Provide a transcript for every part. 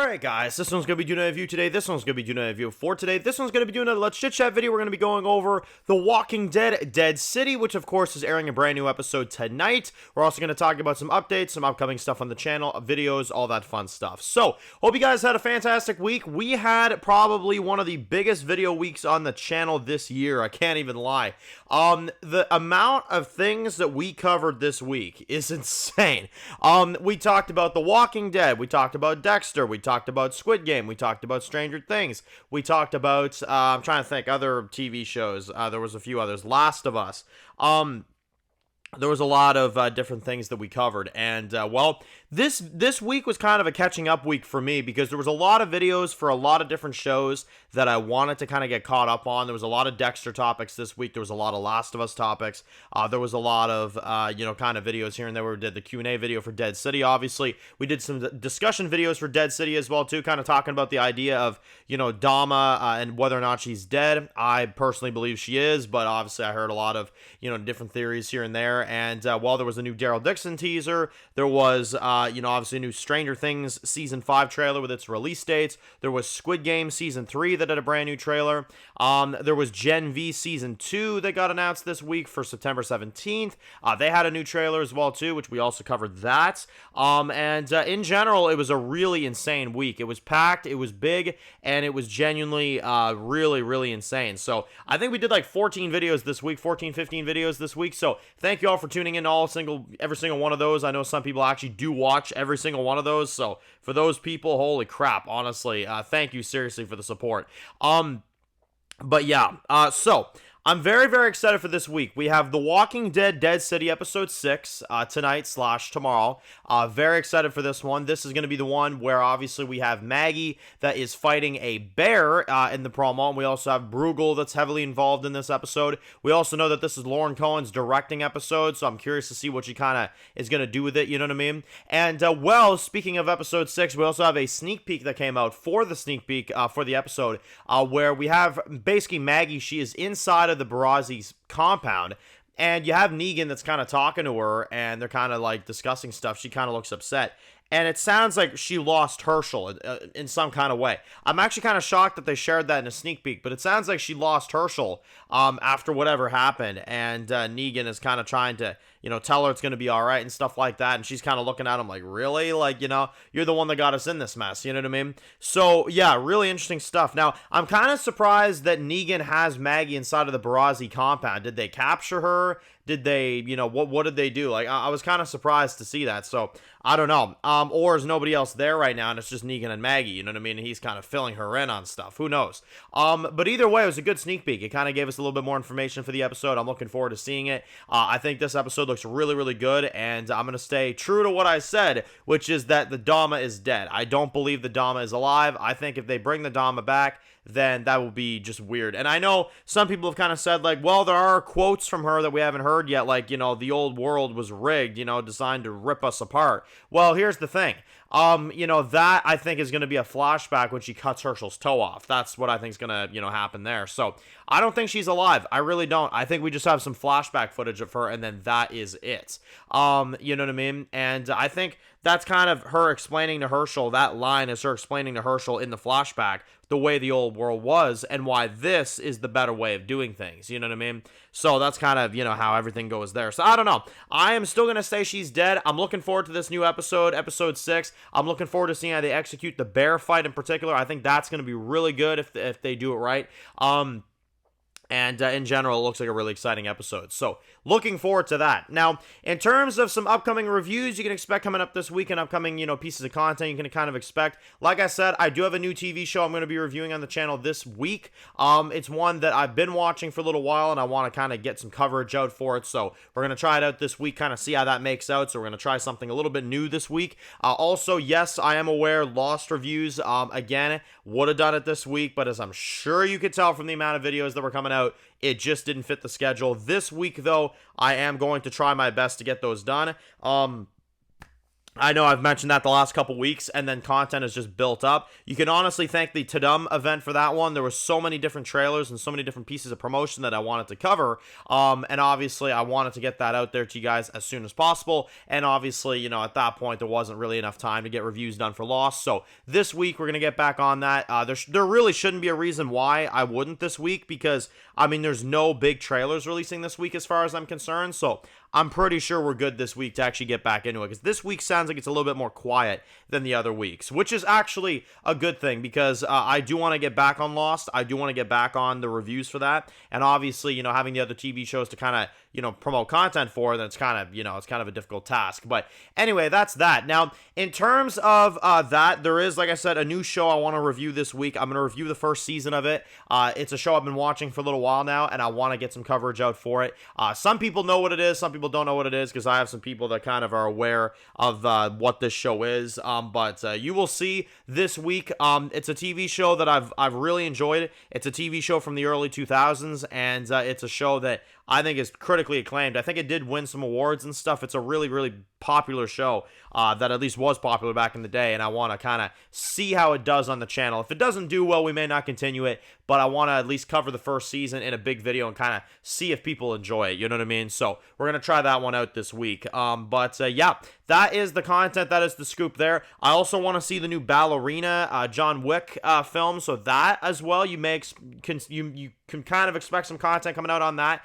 Alright guys, this one's going to be doing a review today, this one's going to be doing a review for today, this one's going to be doing a Let's Chit Chat video. We're going to be going over The Walking Dead Dead City, which of course is airing a brand new episode tonight. We're also going to talk about some updates, some upcoming stuff on the channel, videos, all that fun stuff. So, hope you guys had a fantastic week. We had probably one of the biggest video weeks on the channel this year, I can't even lie. The amount of things that we covered this week is insane. We talked about The Walking Dead, we talked about Dexter, we talked about Squid Game, we talked about Stranger Things, we talked about, I'm trying to think, other TV shows, there was a few others, Last of Us, there was a lot of different things that we covered, and well, this week was kind of a catching up week for me because there was a lot of videos for a lot of different shows that I wanted to kind of get caught up on. There was a lot of Dexter topics this week. There was a lot of Last of Us topics. There was a lot of kind of videos here and there where we did the Q&A video for Dead City. Obviously, we did some discussion videos for Dead City as well too, kind of talking about the idea of Dama and whether or not she's dead. I personally believe she is, but obviously I heard a lot of different theories here and there. And while there was a new Daryl Dixon teaser, there was obviously a new Stranger Things Season 5 trailer with its release dates. There was Squid Game Season 3 that had a brand new trailer. There was Gen V Season 2 that got announced this week for September 17th. They had a new trailer as well too, which we also covered that. And in general, it was a really insane week. It was packed, it was big, and it was genuinely really, really insane. So I think we did like 14 videos this week, 15 videos this week. So thank you all for tuning in every single one of those. I know some people actually do watch every single one of those, so for those people, holy crap, honestly, thank you seriously for the support. But yeah, so I'm very, very excited for this week. We have The Walking Dead Dead City Episode 6 tonight/tomorrow. Very excited for this one. This is going to be the one where obviously we have Maggie that is fighting a bear in the promo. And we also have Bruegel that's heavily involved in this episode. We also know that this is Lauren Cohen's directing episode, so I'm curious to see what she kind of is going to do with it, you know what I mean? And, well, speaking of Episode 6, we also have a sneak peek that came out for the sneak peek for the episode where we have basically Maggie. She is inside of the Barazi's compound, and you have Negan that's kind of talking to her, and they're kind of like discussing stuff. She kind of looks upset, and it sounds like she lost Herschel in some kind of way. I'm actually kind of shocked that they shared that in a sneak peek, but it sounds like she lost Herschel after whatever happened, and Negan is kind of trying to tell her it's going to be all right and stuff like that, and she's kind of looking at him like, really? Like, you're the one that got us in this mess, you know what I mean? So, yeah, really interesting stuff. Now, I'm kind of surprised that Negan has Maggie inside of the Barazi compound. Did they capture her? Did they, what did they do? Like, I was kind of surprised to see that, so I don't know. Or is nobody else there right now, and it's just Negan and Maggie, you know what I mean? And he's kind of filling her in on stuff. Who knows? But either way, it was a good sneak peek. It kind of gave us a little bit more information for the episode. I'm looking forward to seeing it. I think this episode looks really, really good, and I'm going to stay true to what I said, which is that the Dama is dead. I don't believe the Dama is alive. I think if they bring the Dama back, then that will be just weird. And I know some people have kind of said, like, well, there are quotes from her that we haven't heard yet, like, the old world was rigged, designed to rip us apart. Well, here's the thing. That I think is going to be a flashback when she cuts Herschel's toe off. That's what I think is going to, happen there. So I don't think she's alive. I really don't. I think we just have some flashback footage of her, and then that is it. You know what I mean? And I think that's kind of her explaining to Herschel, that line is her explaining to Herschel in the flashback the way the old world was and why this is the better way of doing things, you know what I mean? So that's kind of, how everything goes there. So I don't know. I am still going to say she's dead. I'm looking forward to this new episode, Episode 6. I'm looking forward to seeing how they execute the bear fight in particular. I think that's going to be really good if they do it right. And in general, it looks like a really exciting episode. So, looking forward to that. Now, in terms of some upcoming reviews you can expect coming up this week and upcoming, pieces of content you can kind of expect. Like I said, I do have a new TV show I'm going to be reviewing on the channel this week. It's one that I've been watching for a little while, and I want to kind of get some coverage out for it. So, we're going to try it out this week, kind of see how that makes out. So, we're going to try something a little bit new this week. Also, yes, I am aware, Lost reviews, again, would have done it this week, but as I'm sure you could tell from the amount of videos that were coming out, it just didn't fit the schedule. This week, though, I am going to try my best to get those done. I know I've mentioned that the last couple weeks, and then content has just built up. You can honestly thank the Tadum event for that one. There were so many different trailers and so many different pieces of promotion that I wanted to cover. And obviously, I wanted to get that out there to you guys as soon as possible. And obviously, at that point, there wasn't really enough time to get reviews done for Lost. So this week, we're going to get back on that. There really shouldn't be a reason why I wouldn't this week, because, there's no big trailers releasing this week as far as I'm concerned. So I'm pretty sure we're good this week to actually get back into it, because this week sounds like it's a little bit more quiet than the other weeks, which is actually a good thing, because I do want to get back on Lost. I do want to get back on the reviews for that, and obviously, having the other TV shows to kind of, promote content for, then it's kind of, it's kind of a difficult task. But anyway, that's that. Now, in terms of that, there is, like I said, a new show I want to review this week. I'm going to review the first season of it. It's a show I've been watching for a little while now, and I want to get some coverage out for it. Some people know what it is. Some people don't know what it is, because I have some people that kind of are aware of what this show is. But you will see this week. It's a TV show that I've really enjoyed. It's a TV show from the early 2000s, and it's a show that I think is critically acclaimed. I think it did win some awards and stuff. It's a really, really popular show that at least was popular back in the day, and I want to kind of see how it does on the channel. If it doesn't do well, we may not continue it, but I want to at least cover the first season in a big video and kind of see if people enjoy it, you know what I mean? So we're going to try that one out this week. Yeah, that is the content. That is the scoop there. I also want to see the new Ballerina John Wick film, so that as well, you can kind of expect some content coming out on that,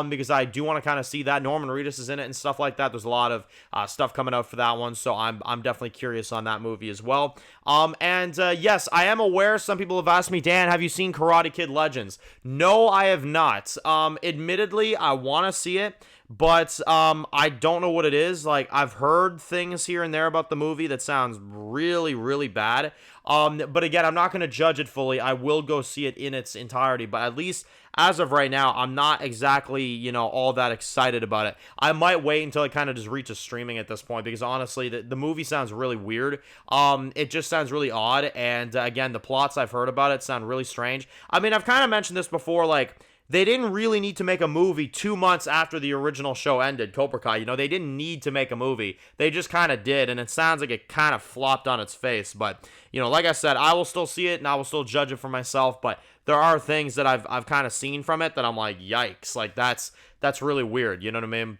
because I do want to kind of see that. Norman Reedus is in it and stuff like that. There's a lot of stuff coming out for that one, so I'm definitely curious on that movie as well. Yes, I am aware some people have asked me, Dan, have you seen Karate Kid Legends? No, I have not. Admittedly, I want to see it, but I don't know what it is. Like, I've heard things here and there about the movie that sounds really, really bad. But again, I'm not going to judge it fully. I will go see it in its entirety, but at least as of right now, I'm not exactly, all that excited about it. I might wait until it kind of just reaches streaming at this point, because honestly, the movie sounds really weird. It just sounds really odd, and again, the plots I've heard about it sound really strange. I've kind of mentioned this before, like, they didn't really need to make a movie 2 months after the original show ended, Cobra Kai. They didn't need to make a movie. They just kind of did, and it sounds like it kind of flopped on its face. But, like I said, I will still see it, and I will still judge it for myself, but there are things that I've kind of seen from it that I'm like, yikes, like, that's really weird, you know what I mean?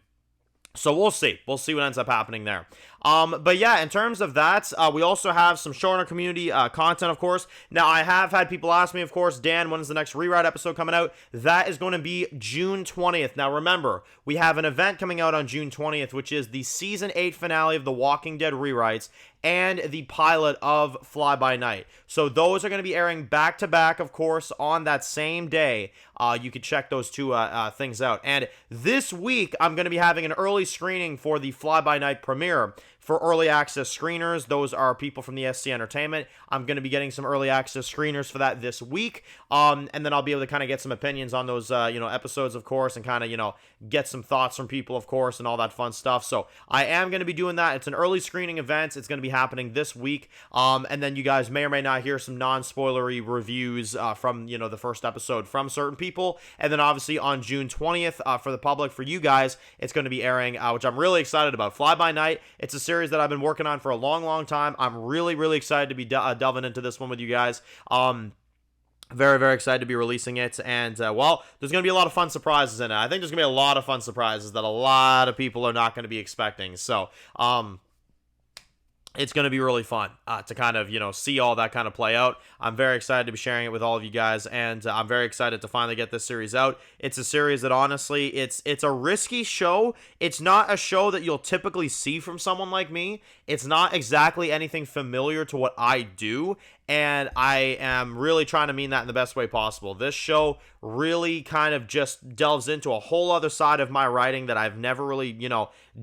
So we'll see. We'll see what ends up happening there. But yeah, in terms of that, we also have some show in our community content, of course. Now, I have had people ask me, of course, Dan, when is the next Rewrite episode coming out? That is going to be June 20th. Now, remember, we have an event coming out on June 20th, which is the Season 8 finale of The Walking Dead Rewrites and the pilot of Fly By Night. So those are going to be airing back-to-back, of course, on that same day. You can check those two things out. And this week, I'm going to be having an early screening for the Fly By Night premiere. For early access screeners, those are people from the SC Entertainment. I'm going to be getting some early access screeners for that this week, and then I'll be able to kind of get some opinions on those, episodes, of course, and kind of, get some thoughts from people, of course, and all that fun stuff. So I am going to be doing that. It's an early screening event. It's going to be happening this week, and then you guys may or may not hear some non-spoilery reviews from, the first episode from certain people, and then obviously on June 20th, for the public, for you guys, it's going to be airing, which I'm really excited about. Fly By Night, it's a series that I've been working on for a long, long time. I'm really, really excited to be delving into this one with you guys. Very, very excited to be releasing it, and, there's going to be a lot of fun surprises in it. I think there's going to be a lot of fun surprises that a lot of people are not going to be expecting, so, it's going to be really fun to kind of, see all that kind of play out. I'm very excited to be sharing it with all of you guys, and I'm very excited to finally get this series out. It's a series that, honestly, it's a risky show. It's not a show that you'll typically see from someone like me. It's not exactly anything familiar to what I do, and I am really trying to mean that in the best way possible. This show really kind of just delves into a whole other side of my writing that I've never really,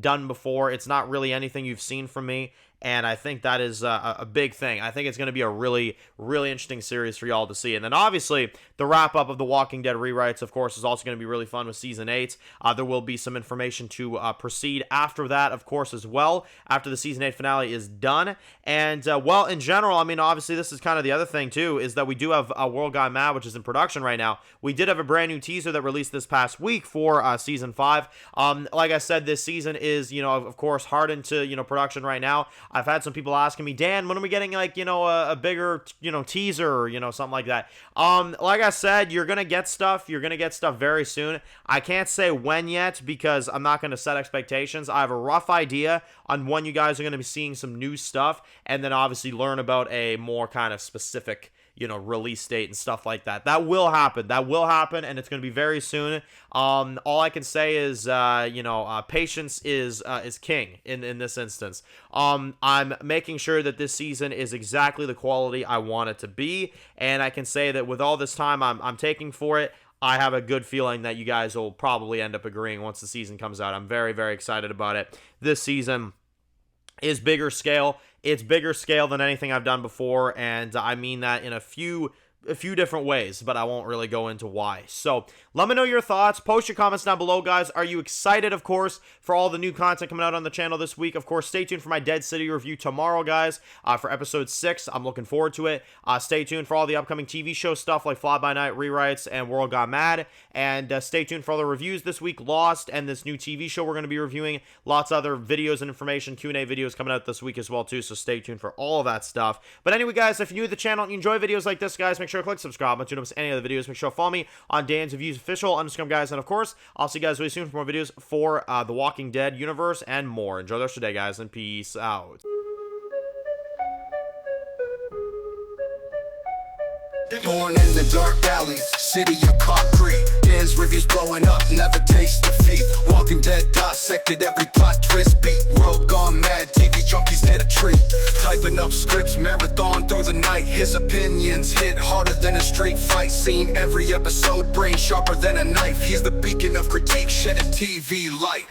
done before. It's not really anything you've seen from me. and I think that is a big thing. I think it's going to be a really, really interesting series for y'all to see. And then obviously the wrap up of the Walking Dead rewrites, of course, is also going to be really fun with season 8. There will be some information to proceed after that, of course, as well, after the season 8 finale is done. And well, in general, I mean, obviously this is kind of the other thing too, is that we do have World Gone Mad, which is in production right now. We did have a brand new teaser that released this past week for season 5. Like I said, this season is, of course, hard into, production right now. I've had some people asking me, Dan, when are we getting, like, a bigger, teaser or, something like that. Like I said, you're going to get stuff. You're going to get stuff very soon. I can't say when yet because I'm not going to set expectations. I have a rough idea on when you guys are going to be seeing some new stuff, and then obviously learn about a more kind of specific, release date and stuff like that. That will happen. That will happen, and it's going to be very soon. All I can say is, patience is king in this instance. I'm making sure that this season is exactly the quality I want it to be, and I can say that with all this time I'm taking for it, I have a good feeling that you guys will probably end up agreeing once the season comes out. I'm very, very excited about it. This season is bigger scale. It's bigger scale than anything I've done before, and I mean that in a few different ways, but I won't really go into why. So let me know your thoughts. Post your comments down below, guys. Are you excited, of course, for all the new content coming out on the channel this week? Of course, stay tuned for my Dead City review tomorrow, guys, for episode 6. I'm looking forward to it. Stay tuned for all the upcoming TV show stuff like Fly By Night rewrites and World Gone Mad, and stay tuned for all the reviews this week, Lost, and this new TV show we're going to be reviewing. Lots of other videos and information, Q&A videos coming out this week as well, too, so stay tuned for all of that stuff. But anyway, guys, if you're new to the channel and you enjoy videos like this, guys, make sure to click subscribe. But you don't miss any of the videos. Make sure to follow me on Dan's Reviews Official _ guys. And of course, I'll see you guys really soon for more videos for the Walking Dead universe and more. Enjoy the rest of the day, guys, and peace out. Born in the dark alleys, city of concrete. Dan's reviews blowing up, never taste defeat. Walking Dead dissected every plot twist beat. World gone mad, TV junkies hit a treat. Typing up scripts, marathon through the night. His opinions hit harder than a street fight scene. Every episode, brain sharper than a knife. He's the beacon of critique, shedding TV light.